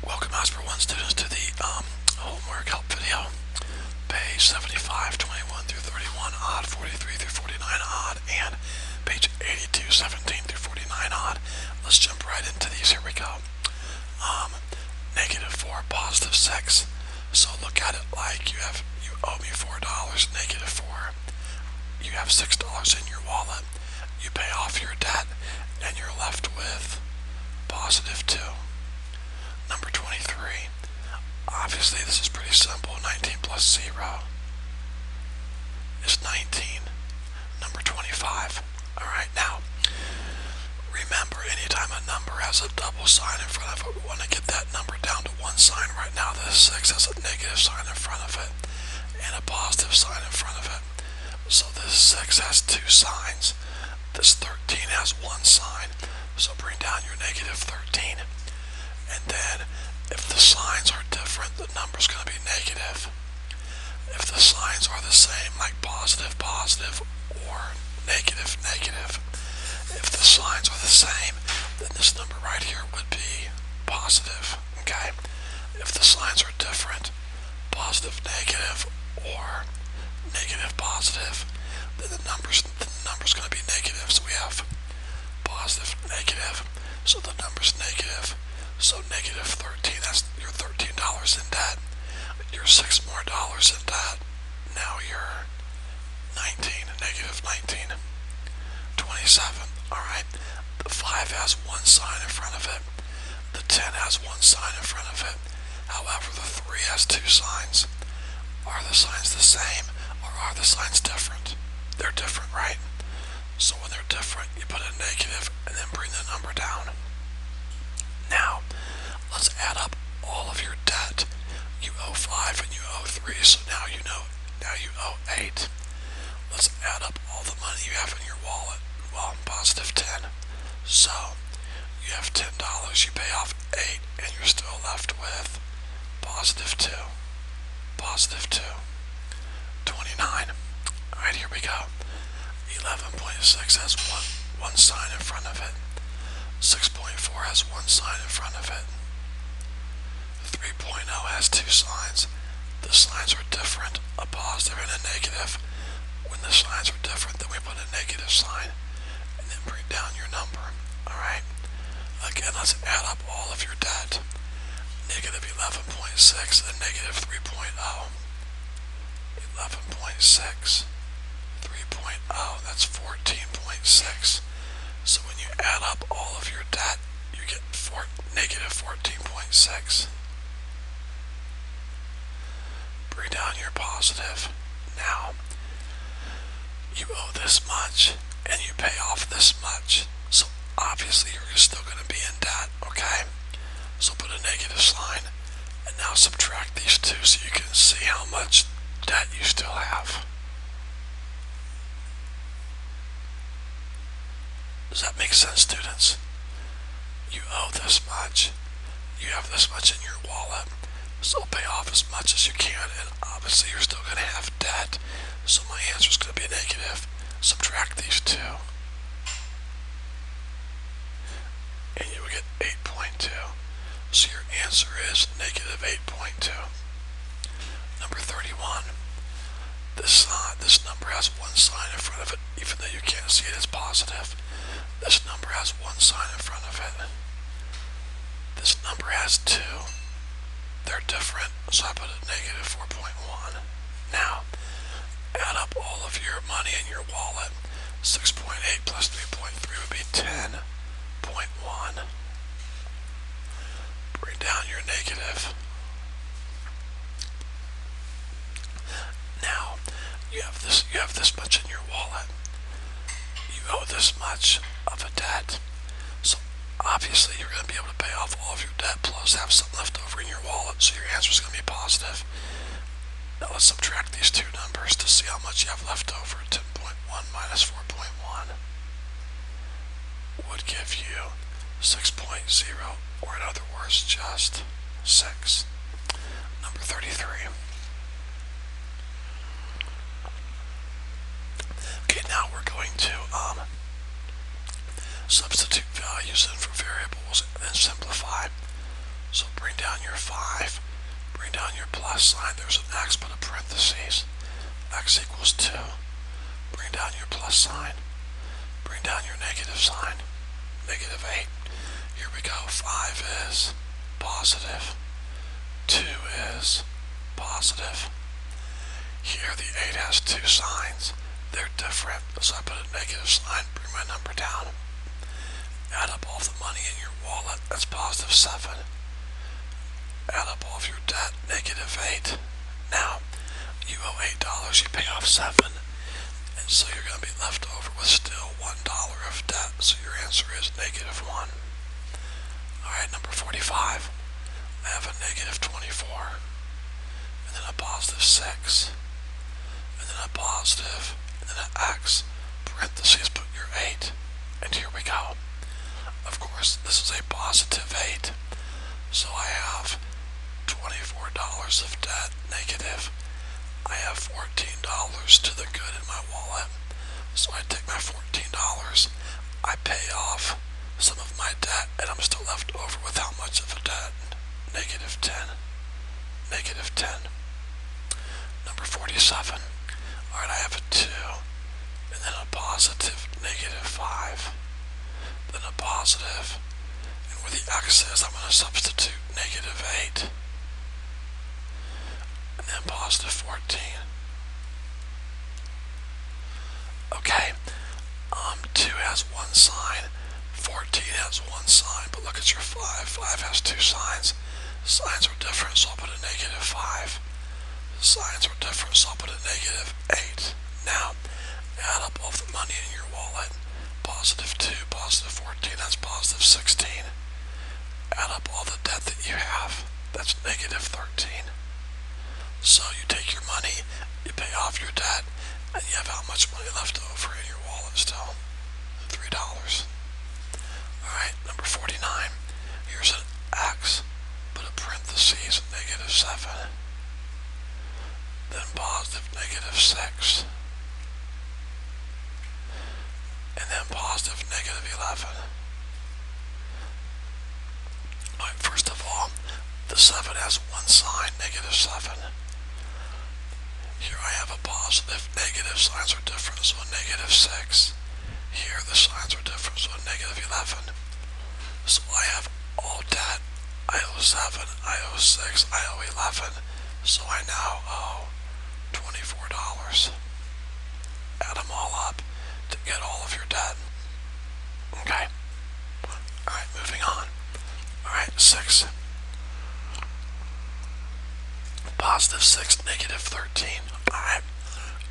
Welcome, Algebra 1 students, to the homework help video. Page 75, 21 through 31 odd, 43 through 49 odd, and page 82, 17 through 49 odd. Let's jump right into these. Here we go. -4, +6. So look at it like you owe me $4, -4. You have $6 in your wallet. You pay off your debt, and you're left with +2. Number 23. Obviously, this is pretty simple. 19 plus 0 is 19. Number 25. Alright, now, remember, anytime a number has a double sign in front of it, we want to get that number down to one sign. Right now, this 6 has a negative sign in front of it and a positive sign in front of it. So this 6 has two signs. This 13 has one sign. So bring down your -13. And then, if the signs are different, the number's going to be negative. If the signs are the same, like positive, positive, or negative, negative, if the signs are the same, then this number right here would be positive, okay? If the signs are different, positive, negative, or negative, positive, then the number's going to be negative. So we have positive, negative, so the number's negative. So -13, that's you're $13 in debt. You're $6 more in debt. Now you're 19, -19. 27, alright. The 5 has one sign in front of it. The 10 has one sign in front of it. However, the 3 has two signs. Are the signs the same, or are the signs different? They're different, right? So when they're different, you put a negative and then bring the number down. Now, let's add up all of your debt. You owe 5 and you owe 3, so now you owe 8. Let's add up all the money you have in your wallet. Well, +10. So, you have $10, you pay off 8, and you're still left with +2. +2. 29. Alright, here we go. 11.6 has one sign in front of it. 6.4 has one sign in front of it. 3.0 has two signs. The signs are different, a positive and a negative. When the signs are different, then we put a negative sign and then bring down your number. Alright? Again, let's add up all of your debt. -11.6 and -3.0. 11.6, 3.0, that's 14.6. So when you add up all of your debt, you get -14.6. Bring down your positive. Now, you owe this much, and you pay off this much. So obviously you're still going to be in debt, okay? So put a negative sign, and now subtract these two so you can see how much debt you still have. Does that make sense, students? You owe this much. You have this much in your wallet. So pay off as much as you can, and obviously you're still going to have debt. So my answer is going to be negative. Subtract these two, and you will get 8.2. So your answer is -8.2. Number 31. This number has one sign in front of it, even though you can't see it as positive. This number has one sign in front of it. This number has two. They're different, so I put a -4.1. Now, add up all of your money in your wallet. 6.8 plus 3.3 would be 10.1. Bring down your negative. Now, you have this much in your wallet. You owe this much of a debt. So obviously you're going to be able to pay off all of your debt plus have some left over in your wallet, so your answer is going to be positive. Now let's subtract these two numbers to see how much you have left over. 10.1 minus 4.1 would give you 6.0, or in other words, just 6. Number 33. Okay, now we're going to substitute values in for variables and then simplify. So bring down down your 5. Bring down your plus sign. There's an x, put a parentheses. X equals 2. Bring down your plus sign. Bring down your negative sign. Negative 8. Here we go. 5 is positive. 2 is positive. Here the 8 has 2 signs. They're different, so I put a negative sign, bring my number down. Add up all the money in your wallet, that's positive 7. Add up all of your debt, negative 8. Now, you owe $8, you pay off 7, and so you're going to be left over with still $1 of debt, so your answer is negative 1. Alright, number 45. I have a negative 24, and then a positive 6, and then a positive, and then an x, parentheses, put your 8, and here we go. Of course, this is a positive 8, so I have $24 of debt, negative. I have $14 to the good in my wallet, so I take my $14, I pay off some of my debt, and I'm still left over with how much of a debt? Negative 10. Negative 10. Number 47. Alright, I have a 2, and then a positive negative 5, then a positive, and where the x is, I'm going to substitute negative 8, and then positive 14. Okay, 2 has 1 sign, 14 has 1 sign, but look at your 5. 5 has 2 signs. Signs are different, so I'll put a negative 5. Signs are different, so I'll put a negative 8. Now, add up all the money in your wallet. Positive 2, positive 14, that's positive 16. Add up all the debt that you have, that's negative 13. So you take your money, you pay off your debt, and you have how much money left over in your wallet still? $3. Alright, number 49. Here's an x, put a parentheses, negative 7. Then positive negative 6. And then positive negative 11. Alright, first of all, the 7 has 1 sign, negative 7. Here I have a positive, negative signs are different, so a negative 6. Here the signs are different, so a negative 11. So I have all debt. I owe 7, I owe 6, I owe 11. So I now owe $24. Add them all up to get all of your debt. Okay? Alright, moving on. Alright, 6. Positive 6, negative 13. Alright,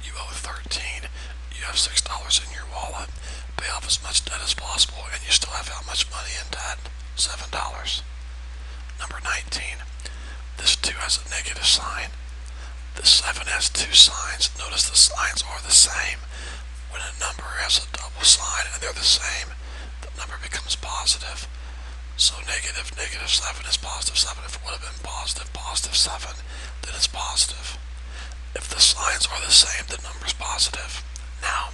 you owe 13. You have $6 in your wallet. Pay off as much debt as possible, and you still have how much money in debt? $7. Number 19. This 2 has a negative sign. This 7 has 2 signs. Notice the signs are the same. When a number has a double sign and they're the same, the number becomes positive. So negative 7 is positive 7. If it would have been positive 7, then it's positive. If the signs are the same, the number's positive. Now,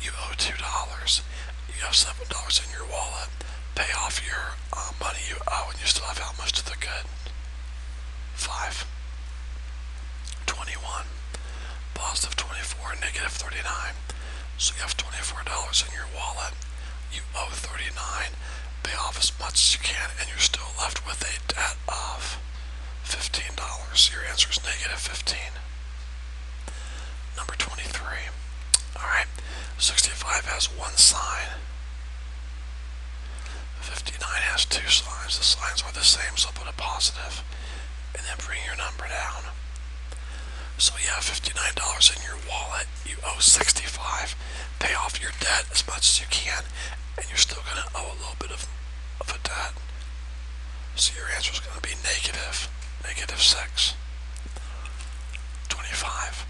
you owe $2. You have $7 in your wallet. Pay off your money you owe, and you still have how much to the good? 5. 21. Positive 24, negative 39. So you have $24 in your wallet. You owe 39. Pay off as much as you can, and you're still left with a debt of $15. Your answer is negative 15. Number 23. Alright, 65 has 1 sign. 59 has 2 signs. The signs are the same, so put a positive, and then bring your number down. So you have $59 in your wallet. You owe 65. Pay off your debt as much as you can, and you're still going to owe a little bit of a debt. So your answer is going to be negative 6. 25.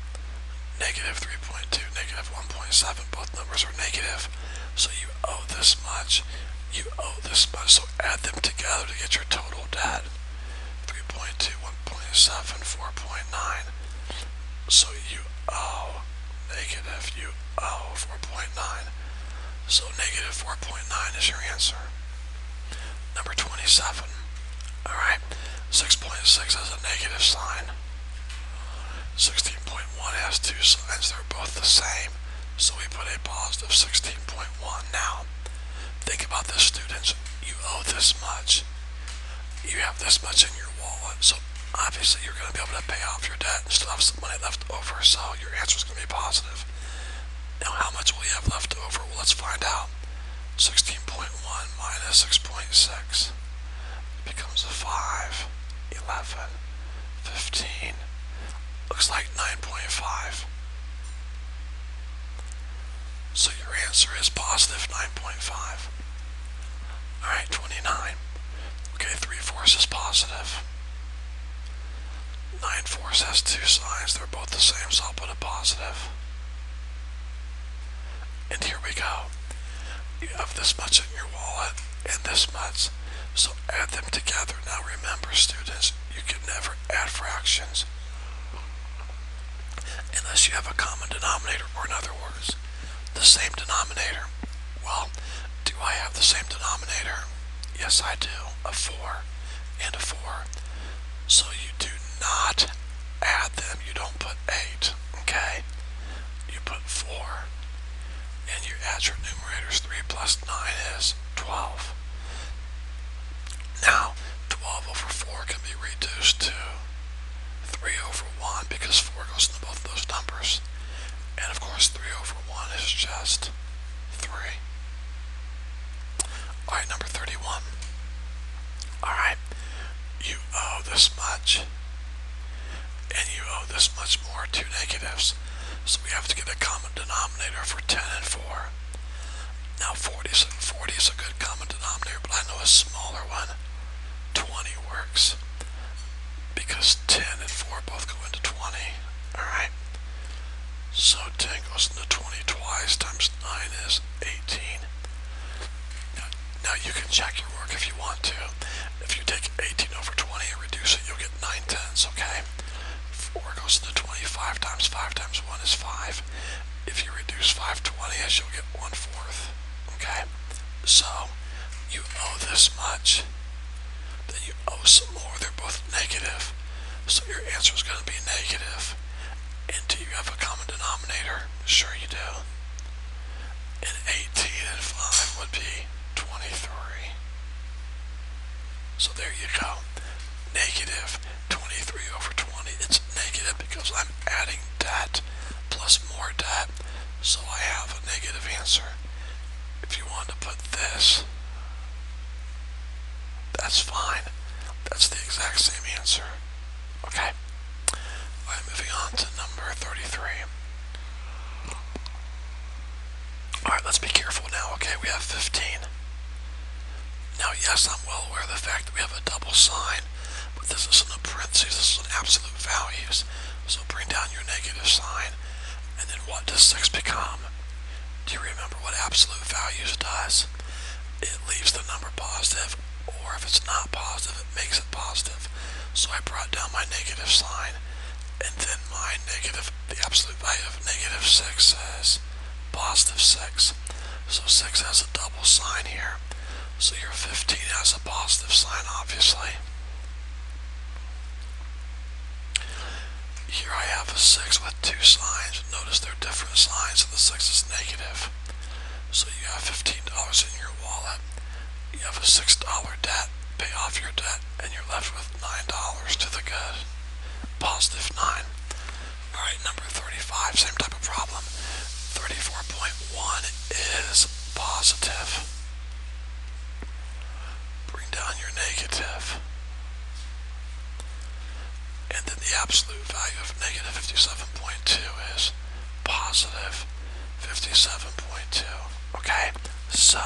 Negative 3.2, negative 1.7. Both numbers are negative. So you owe this much. You owe this much. So add them together to get your total debt. 3.2, 1.7, 4.9. So you owe 4.9. So negative 4.9 is your answer. Number 27. Alright, 6.6 has a negative sign. 16.1 has two signs. They're both the same. So we put a positive 16.1. Now, think about this, students. You owe this much. You have this much in your wallet. So obviously you're going to be able to pay off your debt and still have some money left over. So your answer is going to be positive. Now, how much will you have left over? Well, let's find out. 16.1 minus 6.6 becomes a 5, 11, 15. Looks like 9.5. So your answer is positive 9.5. Alright, 29. Okay, 3/4 is positive. 9/4 has two signs. They're both the same, so I'll put a positive. And here we go. You have this much in your wallet and this much. So add them together. Now remember, students, you can never add fractions unless you have a common denominator, or in other words, the same denominator. Well, do I have the same denominator? Yes, I do. A 4 and a 4. So you do not add them. You don't put 8, okay? You put 4. And you add your numerators. 3 plus 9 is 12. Now, 12 over 4 can be reduced to 3 over 1 because 4 goes into both of those numbers. And of course 3 over 1 is just 3. Alright, number 31. Alright, you owe this much. And you owe this much more, two negatives. So we have to get a common denominator for 10 and 4. Now 40 is a good common denominator, but I know a smaller one. 20 works. Because 10 and 4 both go into 20. Alright. So 10 goes into 20 twice, times 9 is 18. Now you can check your work if you want to. If you take 18 over 20 and reduce it, you'll get 9 tenths, okay? 4 goes into 25 times 5 times 1 is 5. If you reduce 5 20ths, you'll get 1/4, okay? So, you owe this much. Then you owe some more. They're both negative. So your answer is going to be negative. And do you have a common denominator? Sure you do. And 18 and 5 would be 23. So there you go. Negative 23 over 20. It's negative because I'm adding debt plus more debt. So I have a negative answer. If you want to put this, that's fine. That's the exact same answer. Okay. Alright, moving on to number 33. Alright, let's be careful now, okay? We have 15. Now, yes, I'm well aware of the fact that we have a double sign, but this isn't a parentheses, this is an absolute values. So bring down your negative sign, and then what does 6 become? Do you remember what absolute values does? It leaves the number positive, or if it's not positive, it makes it positive. So I brought down my negative sign, and then my negative, the absolute value of negative 6 is positive 6. So 6 has a double sign here. So your 15 has a positive sign, obviously. Here I have a 6 with two signs. Notice they're different signs, so the 6 is negative. So you have $15 in your wallet. You have a $6 debt. Pay off your debt, and you're left with $9 to the good. Positive 9. Alright, number 35, same type of problem. 34.1 is positive. Bring down your negative. And then the absolute value of negative 57.2 is positive 57.2. Okay, so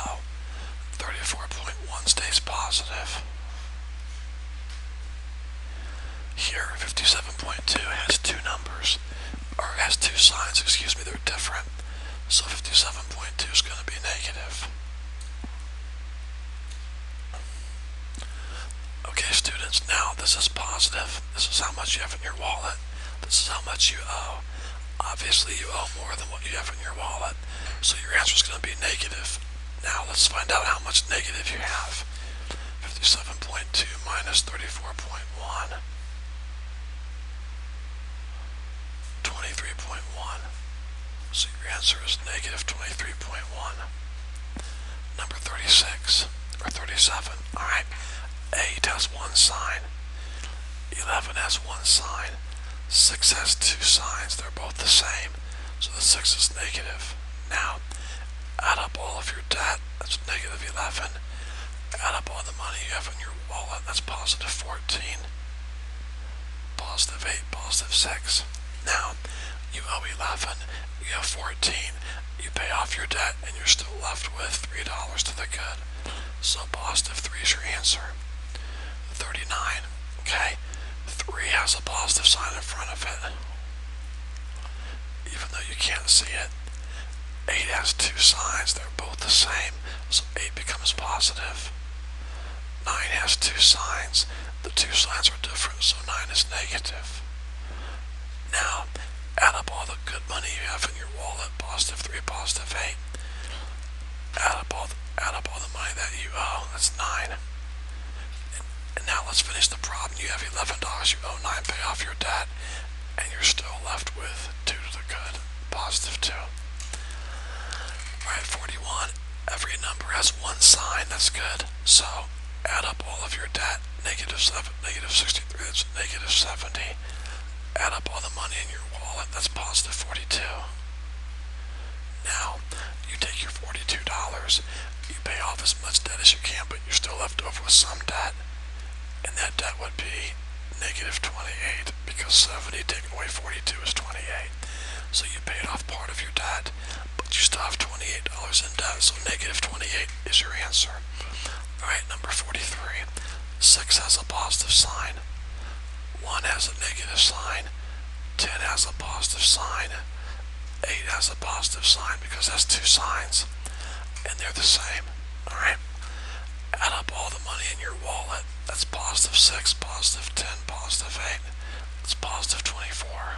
34.1 stays positive. Here, 57.2 has two numbers, or has two signs, excuse me, they're different. So 57.2 is going to be negative. Okay, students, now this is positive. This is how much you have in your wallet. This is how much you owe. Obviously, you owe more than what you have in your wallet, so your answer is going to be negative. Now, let's find out how much negative you have. 57.2 minus 34.1. 23.1. So your answer is negative 23.1. Number 36, or 37. Alright, 8 has one sign, 11 has one sign, 6 has two signs. They're both the same, so the 6 is negative. Now, add up all of your debt, that's negative 11. Add up all the money you have in your wallet, that's positive 14. Positive 8, positive 6. Now, you owe 11, you have 14. You pay off your debt, and you're still left with $3 to the good. So positive 3 is your answer. 39, okay? 3 has a positive sign in front of it, even though you can't see it. 8 has two signs, they're both the same, so 8 becomes positive. 9 has two signs, the two signs are different, so 9 is negative. Now, add up all the good money you have in your wallet, positive 3, positive 8. Add up all the money that you owe, that's 9. And now let's finish the problem. You have $11, you owe 9, pay off your debt, and you're still left with 2 to the good, positive 2. Alright, 41. Every number has one sign, that's good. So, add up all of your debt, negative 7, negative 63, that's negative 70. Add up all the money in your wallet, that's positive 42. Now, you take your $42, you pay off as much debt as you can, but you're still left over with some debt. And that debt would be negative 28, because 70 taken away 42 is 28. So you paid off part of your debt, but you still have $28 in debt, so negative 28 is your answer. Alright, number 43. 6 has a positive sign. 1 has a negative sign. 10 has a positive sign. 8 has a positive sign because that's two signs, and they're the same. Alright? Add up all the money in your wallet. That's positive 6, positive 10, positive 8. That's positive 24.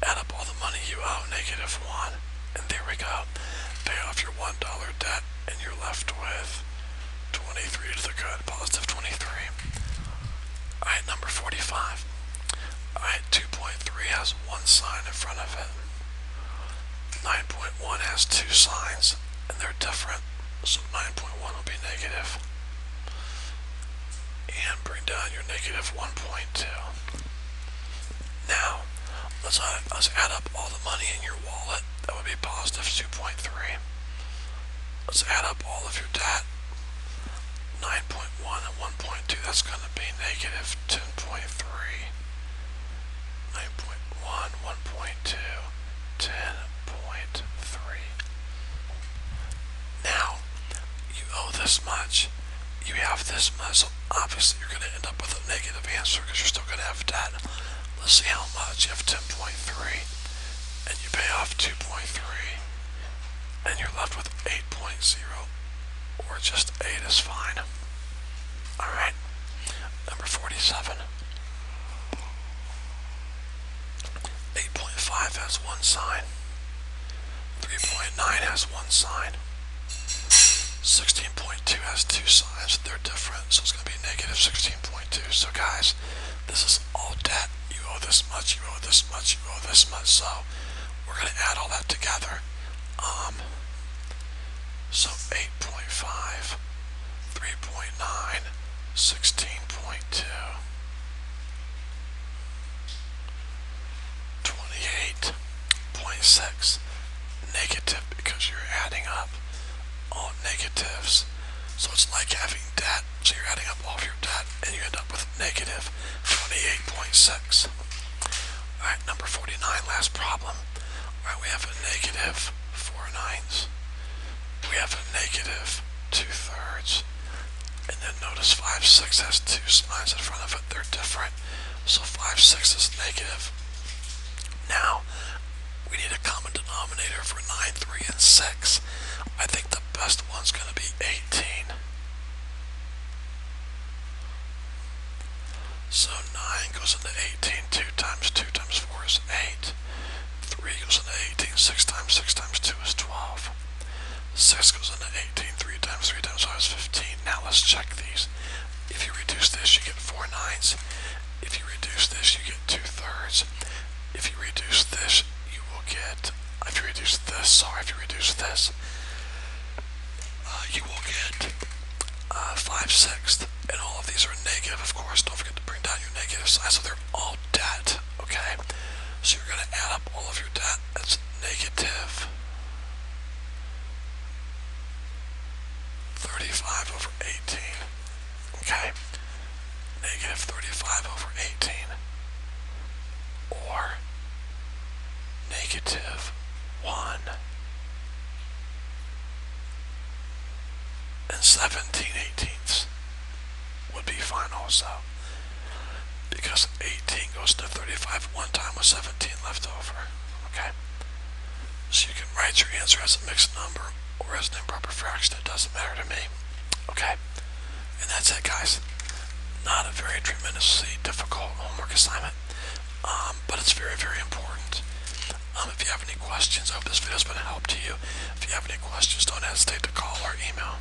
Add up all the money you owe, negative 1. And there we go. Pay off your $1 debt, and you're left with 23 to the good, positive 23. Alright, number 45. Alright, 2.3 has one sign in front of it. 9.1 has two signs, and they're different. So 9.1 will be negative. And bring down your negative 1.2. Now, let's add up all the money in your wallet. That would be positive 2.3. Let's add up all of your debt. 9.1 and 1.2, that's going to be negative 10.3. 9.1, 1.2, 10.3. Now, you owe this much, you have this much, so obviously you're going to end up with a negative answer because you're still going to have debt. Let's see how much. You have 10.3, and you pay off 2.3, and you're left with 8.0, or just 8 is fine. Alright, number 47. 8.5 has one sign. 3.9 has one sign. 16.2 has two signs. They're different, so it's going to be negative 16.2. So guys, this is all debt. You owe this much, you owe this much, you owe this much. So we're going to add all that together. So 8.5, 3.9, 16.2, 28.6, negative because you're adding up all negatives. So it's like having debt. So you're adding up all of your debt and you end up with negative 28.6. Alright, number 49, last problem. Alright, we have a negative 4/9. We have a negative 2/3. And then notice 5/6 has two signs in front of it. They're different. So 5/6 is negative. Now, we need a common denominator for 9, 3, and 6. I think the best one's going to be 18. So 9 goes into 18. 2 times 2 times 4 is 8. 3 goes into 18. 6 times 6 times 2 is 12. 6 goes into 18, 3 times 5 is 15. Now let's check these. If you reduce this, you get 4 nines. If you reduce this, you get 2/3. If you reduce this, you will get, if you reduce this, you will get 5/6. And all of these are negative, of course. Don't forget to bring down your negative sign. So they're all debt, okay? So you're going to add up all of your debt. That's negative 35 over 18. Okay? Negative 35 over 18. Or negative 1 and 17/18 would be fine also. Because 18 goes to 35 one time with 17 left over. Okay? So you can write your answer as a mixed number or as an improper fraction. It doesn't matter to me. Okay? And that's it, guys. Not a very tremendously difficult homework assignment, but it's very, very important. If you have any questions, I hope this video has been a help to you. If you have any questions, don't hesitate to call or email.